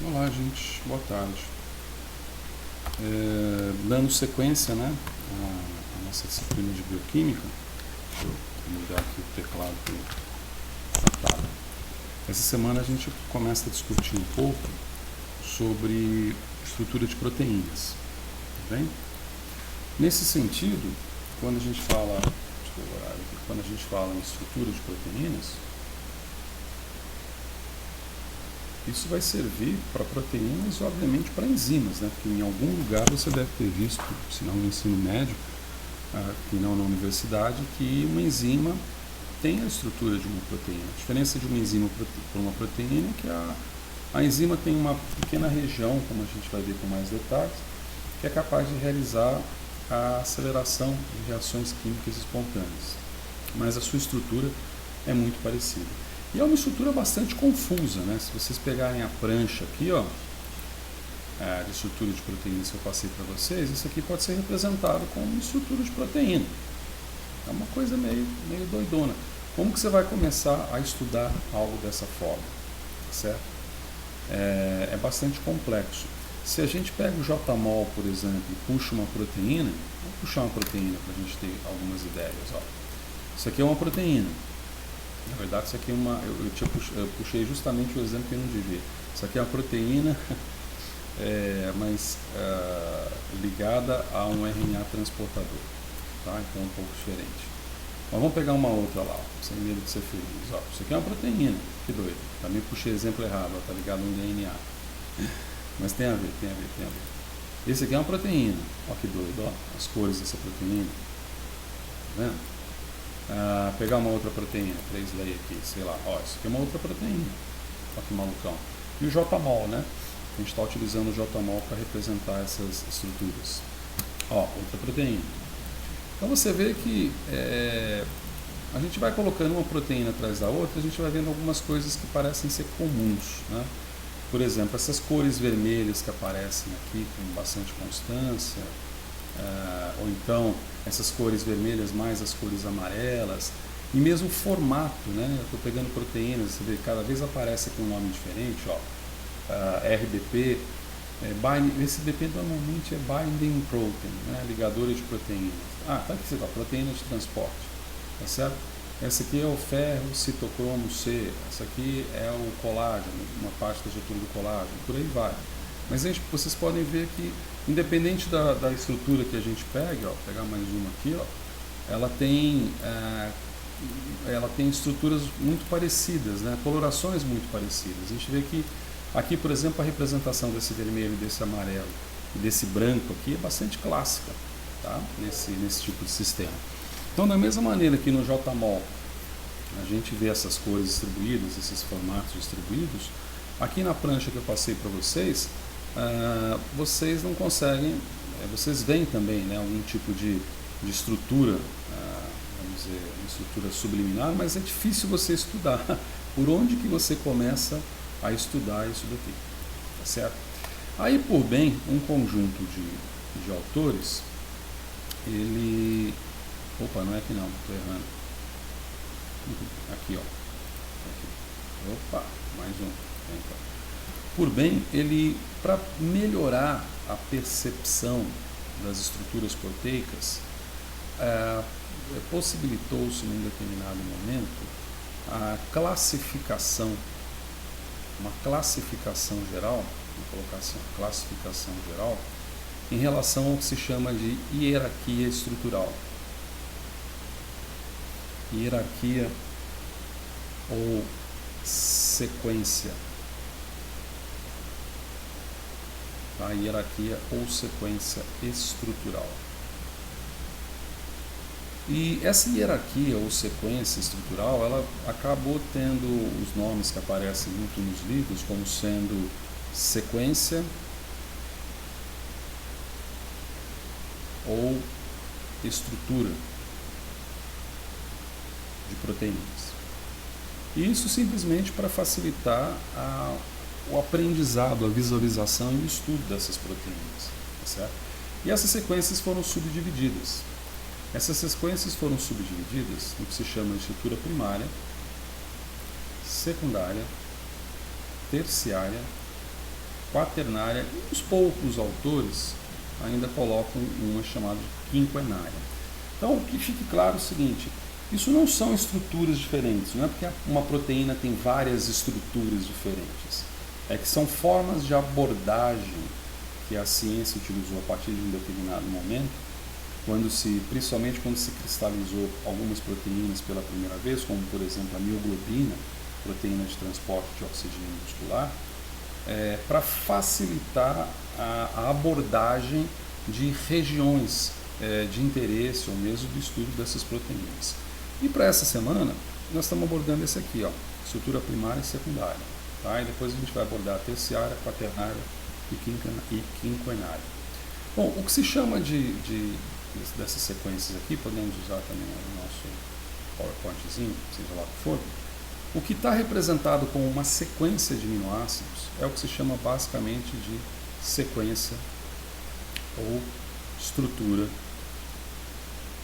Olá, gente, boa tarde. Dando sequência, né, à nossa disciplina de bioquímica, vou mudar aqui o teclado para tela. Essa semana a gente começa a discutir um pouco sobre estrutura de proteínas, tá bem? Nesse sentido, quando a gente fala em estrutura de proteínas, isso vai servir para proteínas e, obviamente, para enzimas, né? Porque em algum lugar você deve ter visto, se não no ensino médio, que não na universidade, que uma enzima tem a estrutura de uma proteína. A diferença de uma enzima para uma proteína é que a enzima tem uma pequena região, como a gente vai ver com mais detalhes, que é capaz de realizar a aceleração de reações químicas espontâneas. Mas a sua estrutura é muito parecida. E é uma estrutura bastante confusa, né? Se vocês pegarem a prancha aqui, ó, de estrutura de proteínas que eu passei para vocês, isso aqui pode ser representado como uma estrutura de proteína. É uma coisa meio doidona. Como que você vai começar a estudar algo dessa forma? Certo? É bastante complexo. Se a gente pega o J-mol, por exemplo, e puxa uma proteína, vamos puxar uma proteína para a gente ter algumas ideias. Ó. Isso aqui é uma proteína. Na verdade, isso aqui é uma. Eu puxei justamente o exemplo que eu não devia. Isso aqui é uma proteína, mas ligada a um RNA transportador. Tá? Então é um pouco diferente. Mas vamos pegar uma outra lá, ó, sem medo de ser feliz. Ó. Isso aqui é uma proteína. Que doido. Também puxei exemplo errado, está ligado a um DNA. Mas tem a ver. Esse aqui é uma proteína. Ó que doido, ó, as cores dessa proteína. Tá vendo? Pegar uma outra proteína, 3-lei aqui, sei lá, ó, isso aqui é uma outra proteína, ó que malucão. E o J-mol, né? A gente está utilizando o J-mol para representar essas estruturas. Ó, outra proteína. Então você vê que a gente vai colocando uma proteína atrás da outra, a gente vai vendo algumas coisas que parecem ser comuns, né? Por exemplo, essas cores vermelhas que aparecem aqui com bastante constância, ou então essas cores vermelhas mais as cores amarelas, e mesmo o formato, né? Eu estou pegando proteínas, você vê, cada vez aparece com um nome diferente, ó, RBP, esse BP normalmente é Binding Protein, né? Ligadores de proteínas. Tá aqui, você tá, proteína de transporte, tá certo? Essa aqui é o ferro citocromo C, essa aqui é o colágeno, uma parte da estrutura do colágeno, por aí vai. Mas vocês podem ver que, independente da estrutura que a gente pegue, ó, vou pegar mais uma aqui, ó, ela tem estruturas muito parecidas, né? Colorações muito parecidas. A gente vê que aqui, por exemplo, a representação desse vermelho, desse amarelo e desse branco aqui é bastante clássica, tá? nesse tipo de sistema. Então, da mesma maneira que no J-mol a gente vê essas cores distribuídas, esses formatos distribuídos, aqui na prancha que eu passei para vocês, vocês não conseguem, vocês veem também, né, algum tipo de estrutura, vamos dizer, uma estrutura subliminar, mas é difícil você estudar. Por onde que você começa a estudar isso daqui? Tá certo? Aí, por bem, um conjunto de autores, ele... Opa, não é aqui não, estou errando. Aqui, ó. Aqui. Opa, mais um. Então. Por bem, ele, para melhorar a percepção das estruturas proteicas, possibilitou-se num determinado momento a classificação, uma classificação geral, vou colocar assim, uma classificação geral, em relação ao que se chama de hierarquia estrutural. Hierarquia ou sequência. A hierarquia ou sequência estrutural. E essa hierarquia ou sequência estrutural, ela acabou tendo os nomes que aparecem muito nos livros como sendo sequência ou estrutura de proteínas. E isso simplesmente para facilitar o aprendizado, a visualização e o estudo dessas proteínas, tá certo? E essas sequências foram subdivididas. Essas sequências foram subdivididas no que se chama de estrutura primária, secundária, terciária quaternária e os poucos autores ainda colocam uma chamada de quinquenária. Então, que fique claro é o seguinte, isso não são estruturas diferentes, não é porque uma proteína tem várias estruturas diferentes, é que são formas de abordagem que a ciência utilizou a partir de um determinado momento, principalmente quando se cristalizou algumas proteínas pela primeira vez, como por exemplo a mioglobina, proteína de transporte de oxigênio muscular, para facilitar a abordagem de regiões de interesse ou mesmo do estudo dessas proteínas. E para essa semana, nós estamos abordando esse aqui, ó, estrutura primária e secundária. Tá? E depois a gente vai abordar a terciária, quaternária e quinquenária. Bom, o que se chama dessas sequências aqui, podemos usar também o nosso PowerPointzinho, seja lá o que for, o que está representado como uma sequência de aminoácidos é o que se chama basicamente de sequência ou estrutura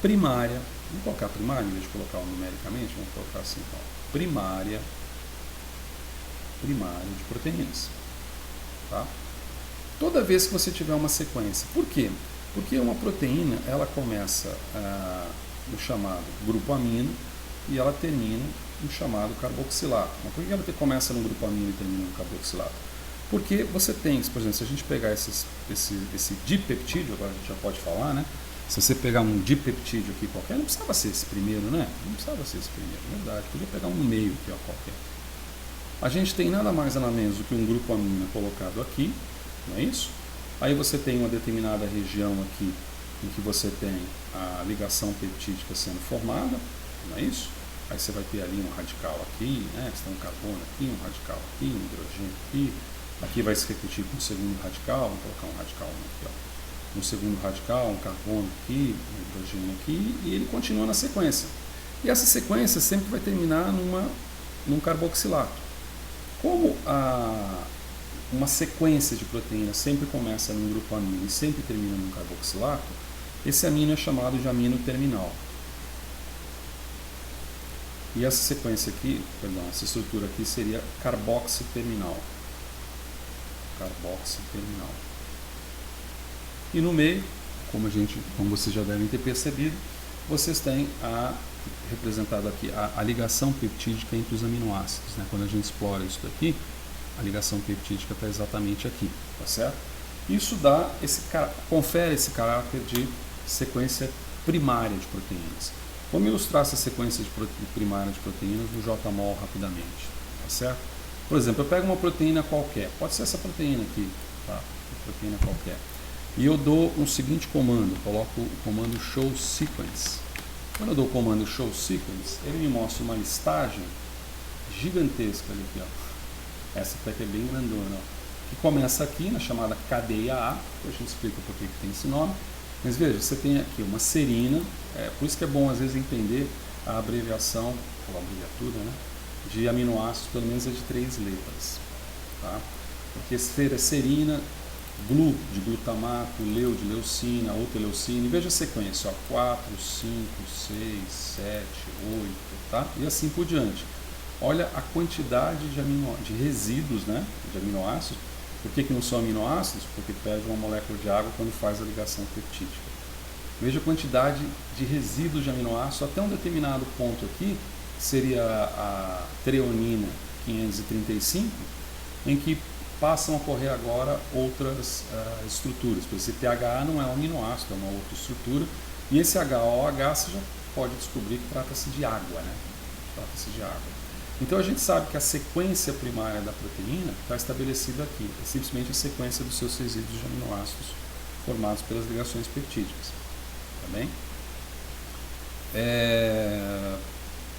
primária. Vamos colocar primária, em vez de colocar numericamente, vamos colocar assim, então, primária de proteínas. Tá? Toda vez que você tiver uma sequência, por quê? Porque uma proteína, ela começa no chamado grupo amino e ela termina no chamado carboxilato. Mas por que ela começa no grupo amino e termina no carboxilato? Porque você tem, por exemplo, se a gente pegar esse dipeptídeo, agora a gente já pode falar, né? Se você pegar um dipeptídeo aqui qualquer, não precisava ser esse primeiro, né? Não precisava ser esse primeiro, verdade. Podia pegar um meio aqui, ó, qualquer. A gente tem nada mais nada menos do que um grupo amino colocado aqui, não é isso? Aí você tem uma determinada região aqui em que você tem a ligação peptídica sendo formada, não é isso? Aí você vai ter ali um radical aqui, né? Você tem um carbono aqui, um radical aqui, um hidrogênio aqui. Aqui vai se repetir com o segundo radical, vamos colocar um radical aqui, ó. Um segundo radical, um carbono aqui, um hidrogênio aqui, e ele continua na sequência. E essa sequência sempre vai terminar num carboxilato. Como uma sequência de proteínas sempre começa num grupo amino e sempre termina num carboxilato, esse amino é chamado de amino terminal. E essa sequência aqui, perdão, essa estrutura aqui seria carboxiterminal. Carboxiterminal. E no meio, como vocês já devem ter percebido, vocês têm representado aqui a ligação peptídica entre os aminoácidos. Né? Quando a gente explora isso daqui, a ligação peptídica está exatamente aqui, tá certo? Isso confere esse caráter de sequência primária de proteínas. Vamos ilustrar essa sequência primária de proteínas no JMOL rapidamente, tá certo? Por exemplo, eu pego uma proteína qualquer, pode ser essa proteína aqui, tá? Uma proteína qualquer. E eu dou um seguinte comando, coloco o comando show sequence. Quando eu dou o comando show sequence, ele me mostra uma listagem gigantesca ali, ó. Essa até é bem grandona, ó, que começa aqui na chamada cadeia A, que a gente explica por que tem esse nome. Mas veja, você tem aqui uma serina, por isso que é bom às vezes entender a abreviação, ou a abreviatura, né, de aminoácidos, pelo menos é de 3 letras. Tá? Porque serina, glu de glutamato, leu de leucina, outra leucina, e veja a sequência, ó, 4, 5, 6, 7, 8, tá? E assim por diante. Olha a quantidade de resíduos, né, de aminoácidos. Por que não são aminoácidos? Porque perde uma molécula de água quando faz a ligação peptídica. Veja a quantidade de resíduos de aminoácidos até um determinado ponto aqui, que seria a treonina 535, em que passam a ocorrer agora outras estruturas. Por exemplo, esse THA não é um aminoácido, é uma outra estrutura, e esse HOH você já pode descobrir que trata-se de água, né? Trata-se de água. Então a gente sabe que a sequência primária da proteína está estabelecida aqui, é simplesmente a sequência dos seus resíduos de aminoácidos formados pelas ligações peptídicas. Tá bem?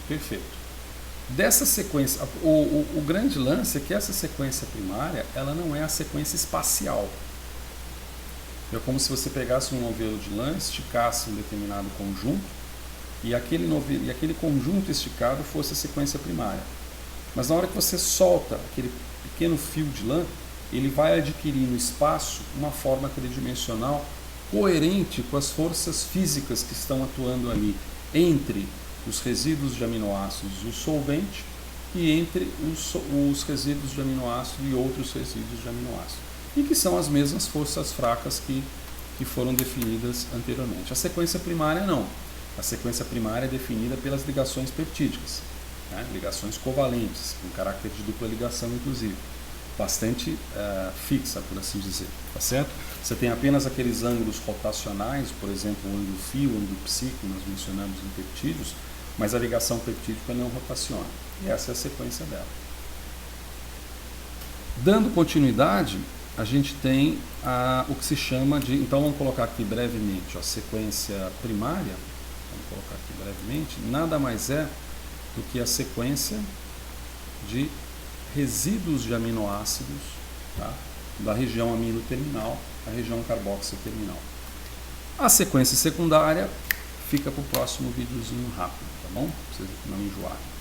Perfeito. Dessa sequência, o grande lance é que essa sequência primária, ela não é a sequência espacial. É como se você pegasse um novelo de lã, esticasse um determinado conjunto, e aquele conjunto esticado fosse a sequência primária. Mas na hora que você solta aquele pequeno fio de lã, ele vai adquirir no espaço uma forma tridimensional coerente com as forças físicas que estão atuando ali entre os resíduos de aminoácidos e o solvente e entre os resíduos de aminoácido e outros resíduos de aminoácido, e que são as mesmas forças fracas que foram definidas anteriormente. A sequência primária não. A sequência primária é definida pelas ligações peptídicas, né? Ligações covalentes, com caráter de dupla ligação, inclusive. Bastante fixa, por assim dizer, tá certo? Você tem apenas aqueles ângulos rotacionais, por exemplo, o ângulo φ, o ângulo ψ, que nós mencionamos em peptídeos, mas a ligação peptídica não rotaciona. E essa é a sequência dela. Dando continuidade, a gente tem o que se chama de... Então vamos colocar aqui brevemente a sequência primária, vamos colocar aqui brevemente, nada mais é do que a sequência de resíduos de aminoácidos, tá? Da região amino terminal à região carboxil terminal. A sequência secundária fica para o próximo videozinho rápido, tá bom? Pra vocês não enjoarem.